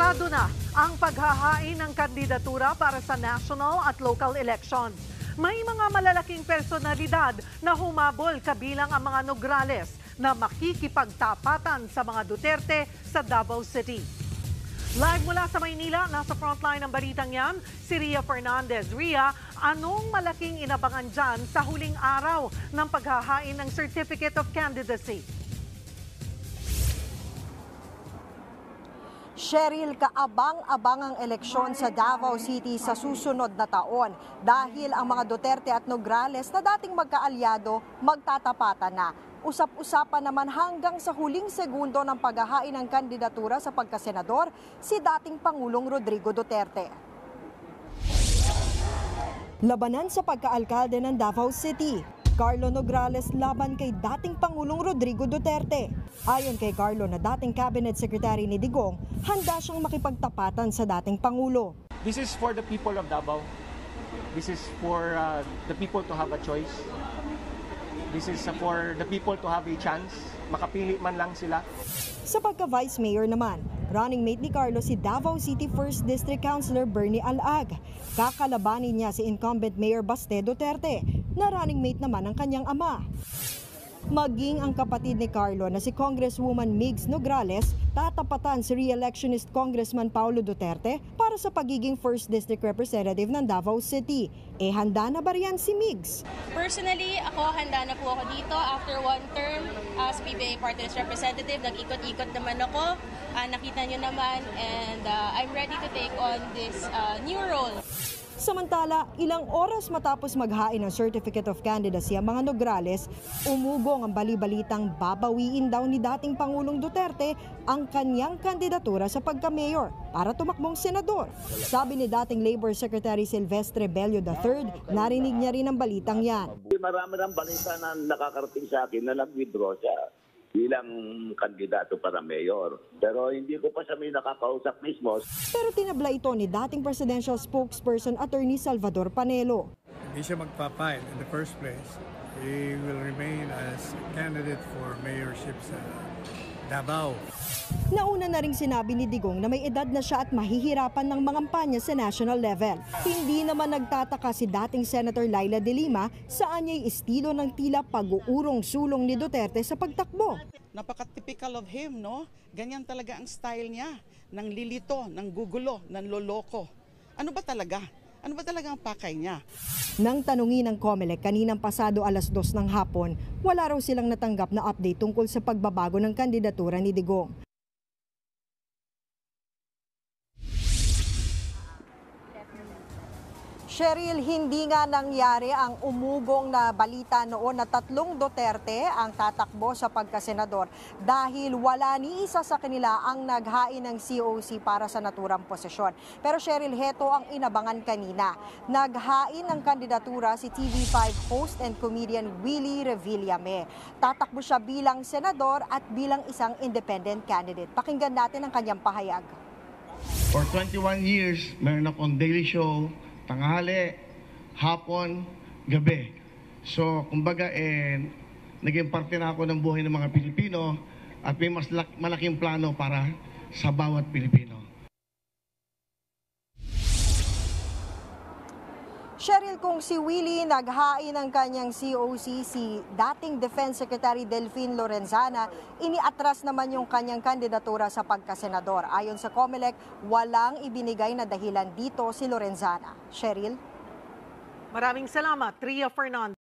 Pasado na ang paghahain ng kandidatura para sa national at local elections. May mga malalaking personalidad na humabol kabilang ang mga Nograles na makikipagtapatan sa mga Duterte sa Davao City. Live mula sa Maynila, nasa frontline ng balitang yan, si Ria Fernandez. Ria, anong malaking inabangan dyan sa huling araw ng paghahain ng Certificate of Candidacy? Cheryl, kaabang-abang ang eleksyon sa Davao City sa susunod na taon dahil ang mga Duterte at Nograles na dating magkaalyado magtatapatan na. Usap-usapan naman hanggang sa huling segundo ng paghahain ng kandidatura sa pagkasenador si dating Pangulong Rodrigo Duterte. Labanan sa pagkaalkalde ng Davao City. Carlo Nograles laban kay dating Pangulong Rodrigo Duterte. Ayon kay Carlo na dating Cabinet Secretary ni Digong, handa siyang makipagtapatan sa dating Pangulo. This is for the people of Davao. This is for the people to have a choice. This is for the people to have a chance. Makapili man lang sila. Sa pagka-Vice Mayor naman, running mate ni Carlo si Davao City 1st District Councilor Bernie Alag. Kakalabanin niya si incumbent Mayor Baste Duterte, na running mate naman ng kanyang ama. Maging ang kapatid ni Carlo na si Congresswoman Migs Nograles, tatapatan si re-electionist Congressman Paulo Duterte para sa pagiging 1st District Representative ng Davao City. Handa na ba riyan si Migs? Personally, handa na po ako dito after one term as PBA Party List Representative. Nag-ikot-ikot naman ako, nakita nyo naman, and I'm ready to take on this new role. Samantala, ilang oras matapos maghain ng Certificate of Candidacy ang mga Nograles, umugong ang bali-balitang babawiin daw ni dating Pangulong Duterte ang kanyang kandidatura sa pagka-mayor para tumakbong senador. Sabi ni dating Labor Secretary Silvestre Bello III, narinig niya rin ang balitang yan. Marami ng balita na nakakarating sa akin na nag-withdraw siya bilang kandidato para mayor. Pero hindi ko pa siya may nakakausap mismo. Pero tinabla ito ni dating presidential spokesperson Attorney Salvador Panelo. Hindi siya magpapile in the first place. He will remain as candidate for mayorship sa Davao. Nauna na ring sinabi ni Digong na may edad na siya at mahihirapan ng mangampanya sa national level. Hindi naman nagtataka si dating Senator Laila De Lima saan niya'y estilo ng tila pag-uurong-sulong ni Duterte sa pagtakbo. Napaka-typical of him, no? Ganyan talaga ang style niya, ng lilito, ng gugulo, ng loloko. Ano ba talaga? Ano ba talaga ang pakay niya? Nang tanungin ng COMELEC kaninang pasado 2:00 ng hapon, wala raw silang natanggap na update tungkol sa pagbabago ng kandidatura ni Digong. Cheryl, hindi nga nangyari ang umugong na balita noon na 3 Duterte ang tatakbo sa pagkasenador dahil wala ni isa sa kanila ang naghain ng COC para sa naturang posisyon. Pero Cheryl, heto ang inabangan kanina. Naghain ng kandidatura si TV5 host and comedian Willie Revillame. Tatakbo siya bilang senador at bilang isang independent candidate. Pakinggan natin ang kanyang pahayag. For 21 years, meron akong daily show, tanghali, hapon, gabi. So, kumbaga, naging parte na ako ng buhay ng mga Pilipino at may mas malaking plano para sa bawat Pilipino. Cheryl, kung si Willie naghain ng kanyang COC, si dating Defense Secretary Delfin Lorenzana, iniatras naman yung kanyang kandidatura sa pagkasenador. Ayon sa COMELEC, walang ibinigay na dahilan dito si Lorenzana. Cheryl? Maraming salamat, Ria Fernandez.